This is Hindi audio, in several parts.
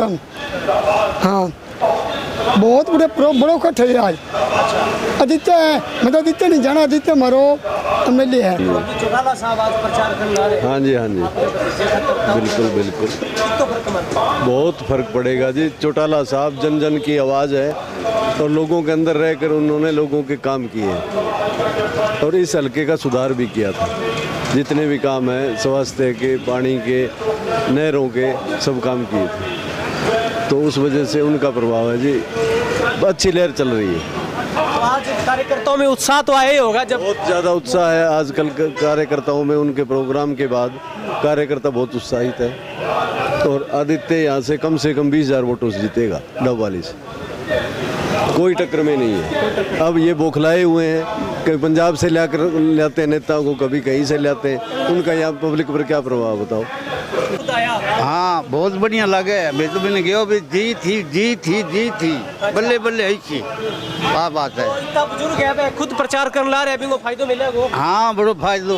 वोटन। हाँ बहुत बड़ो कट है आज। आदित्य है, मतलब आदित्य नहीं जाना, आदित्य मारो MLA है। चौटाला साहब आज प्रचार करने आ रहे हैं। हाँ जी, हाँ जी, बिल्कुल बिल्कुल बहुत फर्क पड़ेगा जी। चौटाला साहब जन जन की आवाज़ है और लोगों के अंदर रहकर उन्होंने लोगों के काम किए और इस हल्के का सुधार भी किया था। जितने भी काम हैं स्वास्थ्य के, पानी के, नहरों के, सब काम किए थे, तो उस वजह से उनका प्रभाव है जी। अच्छी लहर चल रही है। तो आज कार्यकर्ताओं में उत्साह तो आया ही होगा। जब बहुत ज़्यादा उत्साह है आजकल कार्यकर्ताओं में। उनके प्रोग्राम के बाद कार्यकर्ता बहुत उत्साहित है और आदित्य यहाँ से कम 20,000 वोटों से जीतेगा। डबवाली से कोई टक्कर में नहीं है। अब ये बौखलाए हुए हैं कि पंजाब से लाते हैं नेताओं को, कभी कहीं से लाते हैं। उनका यहाँ पब्लिक पर क्या प्रभाव बताओ। हाँ बहुत बढ़िया लगे। मैं तो मैंने गया भी जी थी बल्ले बल्ले ऐसी बात है। इतना बुजुर्ग है, खुद प्रचार करने ला रहे हैं, को फायदा मिलेगा। हाँ बड़ो फायदो,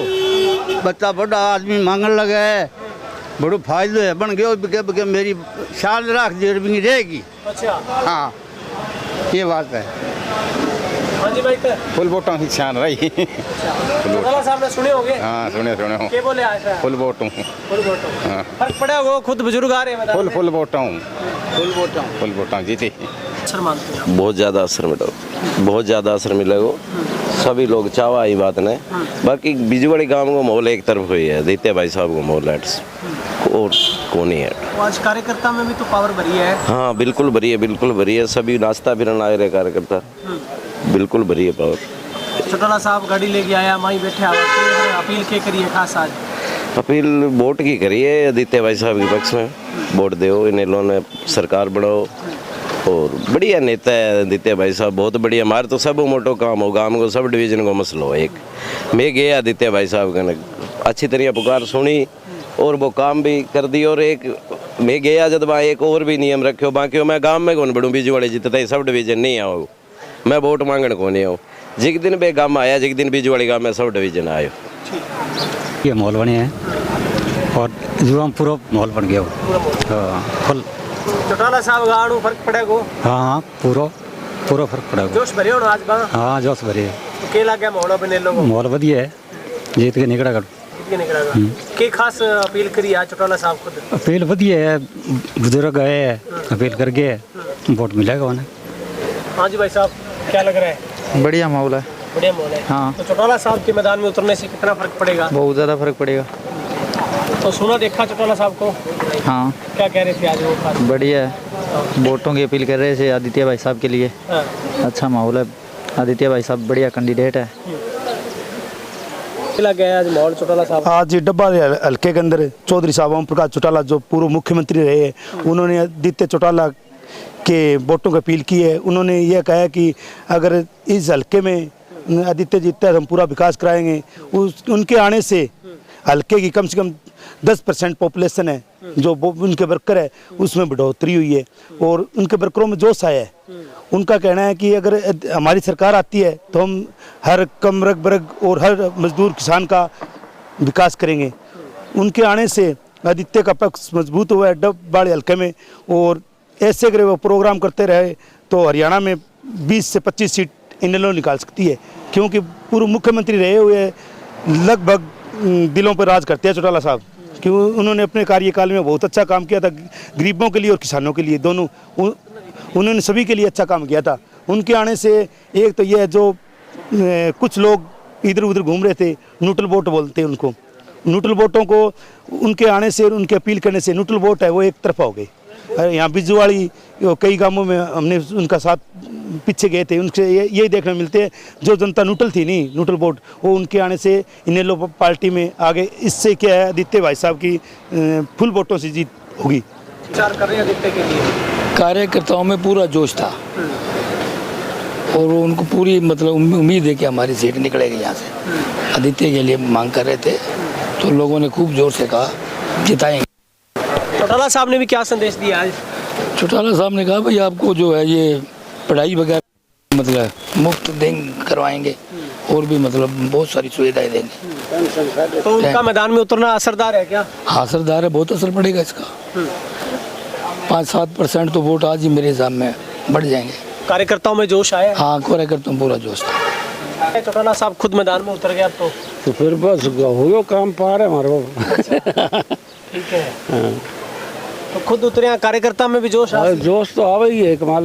बच्चा बड़ा आदमी मांगने लगा है, बड़ो फायदो है। बन गया मेरी साल राख देर भी रहेगी। अच्छा हाँ ये बात है। हाँ जी भाई, फुल वोटों की छान रही। चौटाला साहब ने सुने होंगे। हाँ सुने हो। क्या बोले आज? फुल वोटों। हाँ फर्क पड़ा वो, खुद बुजुर्ग आ रहे हैं। फुल वोटों जीते। असर मानते हैं? बहुत ज़्यादा असर मिला, बहुत ज़्यादा असर मिलेगा। सभी लोग चावा ही बात ने। बाकी बिजवाड़ी गांव को माहौल एक तरफ हुई है, आदित्य भाई साहब को माहौल और कौन ही है। आज कार्यकर्ता में भी तो पावर भरी है। हाँ बिल्कुल भरी है, बिल्कुल भरी है। सभी नाश्ता फिरन आए रहे कार्यकर्ता, बिल्कुल भरी है पावर। चौटाला साहब गाड़ी लेके आया, वहीं बैठे अपील के करिए खास आज? अपील वोट की करिए आदित्य भाई साहब के पक्ष में। वोट दो, इन्हें लोगों सरकार बढ़ाओ और बढ़िया नेता है आदित्य भाई साहब, बहुत बढ़िया। हमारे तो सब मोटो काम हो, गांव को सब डिवीजन को मसलो हो। एक मैं गया आदित्य भाई साहब का अच्छी तरह पुकार सुनी और वो काम भी कर दी। और एक मैं गया जब वहाँ एक और भी नियम रखो, बाकी मैं गांव में कौन बढ़ूँ, बिजवाड़ी जीतता सब डिवीजन नहीं आओ, मैं वोट मांगने को नहीं आओ। जिस दिन बे गाँव आया, जिस दिन बिजवाड़ी गाँव में सब डिवीजन आयो। ये माहौल बने हैं और युवा पूरा माहौल बन गया फुल। चौटाला साहब गाड़ू फर्क पड़ेगा? हाँ पूरा फर्क पड़ेगा। जोश भरे हो आज बा? हाँ जोश भरे। तो क्या लग गया माहौल बने लोगों? माहौल बढ़िया है, जीत के निकलेगा। के खास अपील करी आज चौटाला साहब खुद? अपील बढ़िया है, बुजुर्ग है, अपील करके वोट मिलेगा उन्हें। हाँ जी भाई साहब, क्या लग रहा है? बढ़िया माहौल है। बढ़िया माहौल है। हाँ। तो चौटाला साहब के मैदान में उतरने से कितना फर्क पड़ेगा? बहुत ज़्यादा फर्क पड़ेगा। तो सुना देखा चौटाला साहब को? हाँ क्या कह रहे थे आज वो? बढ़िया है, वोटों की अपील कर रहे थे आदित्य भाई साहब के लिए। हाँ। अच्छा माहौल है, आदित्य भाई साहब बढ़िया कैंडिडेट है। गया आज माहौल चौटाला साहब? आज डब्बा हल्के के अंदर चौधरी साहब ओम प्रकाश चौटाला जो पूर्व मुख्यमंत्री रहे, उन्होंने आदित्य चौटाला के वोटों की अपील की है। उन्होंने यह कहा कि अगर इस हल्के में आदित्य जीतता है हम पूरा विकास कराएंगे। उनके आने से हल्के की कम से कम 10% पॉपुलेशन है जो उनके वर्कर है उसमें बढ़ोतरी हुई है और उनके वर्करों में जोश आया है। उनका कहना है कि अगर हमारी सरकार आती है तो हम हर कम वर्ग और हर मजदूर किसान का विकास करेंगे। उनके आने से आदित्य का पक्ष मजबूत हुआ है डबवाड़ी हल्के में और ऐसे अगर वो प्रोग्राम करते रहे तो हरियाणा में 20 से 25 सीट इनेलो निकाल सकती है, क्योंकि पूर्व मुख्यमंत्री रहे हुए लगभग दिलों पर राज करते हैं चौटाला साहब। कि उन्होंने अपने कार्यकाल में बहुत अच्छा काम किया था, गरीबों के लिए और किसानों के लिए दोनों, उन्होंने सभी के लिए अच्छा काम किया था। उनके आने से एक तो यह जो कुछ लोग इधर उधर घूम रहे थे, न्यूट्रल वोट बोलते हैं उनको, न्यूट्रल वोटों को उनके आने से उनके अपील करने से न्यूट्रल वोट है वो एक तरफा हो गई। यहाँ बिजवाड़ी कई गांवों में हमने उनका साथ पीछे गए थे, उनसे यही देखने मिलते हैं जो जनता न्यूट्रल थी नहीं न्यूट्रल वोट वो उनके आने से इनेलो पार्टी में आगे। इससे क्या है आदित्य भाई साहब की फुल वोटों से जीत होगी। विचार कर रहे हैं आदित्य के लिए? कार्यकर्ताओं में पूरा जोश था और उनको पूरी मतलब उम्मीद है कि हमारी सीट निकलेगी यहाँ से। आदित्य के लिए मांग कर रहे थे तो लोगों ने खूब जोर से कहा जिताएंगे। चौटाला साहब ने भी क्या संदेश दिया आज? चौटाला साहब ने कहा भाई आपको जो है ये पढ़ाई वगैरह मतलब मुफ्त करवाएंगे और भी मतलब बहुत सारी सुविधाएं देंगे। तो उनका मैदान में उतरना असरदार है क्या? हाँ असरदार है, बहुत असर पड़ेगा इसका। 5-7% तो वोट आज ही मेरे हिसाब में बढ़ जाएंगे। कार्यकर्ताओं में जोश आया हाँ, कार्यकर्ता में पूरा जोश था। है? चौटाला साहब खुद मैदान में उतर गया तो फिर बस हो काम पार है हमारे ठीक है। तो खुद उतरे, कार्यकर्ता में भी जोश आ जोश तो आवे ही है, कमाल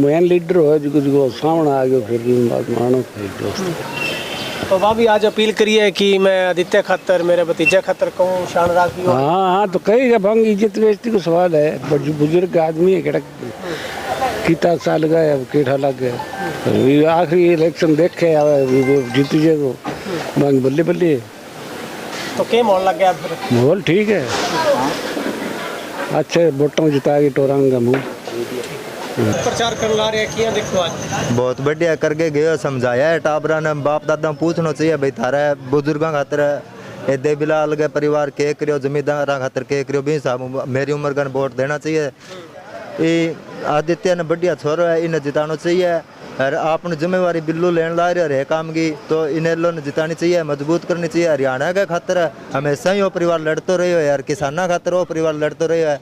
मेन लीडर हो जो सामने आ गयो फिर मानो जोश। तो भाभी आज अपील करी है कि मैं आदित्य खतर, मेरे भतीजे खतर कहूँ शान राखी हो। हाँ तो कही भंग इज्जत बेइज्जती को सवाल है, बुजुर्ग आदमी है कितना साल गए अब केठा लग गए, आखिरी इलेक्शन देखे जीत जाए तो भंग बल्ले बल्ले। तो क्या माहौल लग गया फिर? माहौल ठीक है, अच्छे वोटों जिता के टोरांगा मुँह प्रचार कर ला रहे किया देखो आज बहुत बढ़िया करके गयो, समझाया है टाबरा ने, बाप दादा पूछना चाहिए भाई थारा बुजुर्गों खातर एदे बिलाल के परिवार के करियो, जमींदार खातर के करियो, भी साहब मेरी उम्र का वोट देना चाहिए। ये आदित्य ने बढ़िया छोरो है, इन्हें जिताना चाहिए और आपने जिम्मेवारी बिल्लू लेने ला रहे है काम की, तो इन्हें लोग जितानी चाहिए, मजबूत करनी चाहिए। हरियाणा के खातर हमेशा ही वो परिवार लड़ते रहे हो यार, किसाना खातर वो परिवार लड़ते रहे है।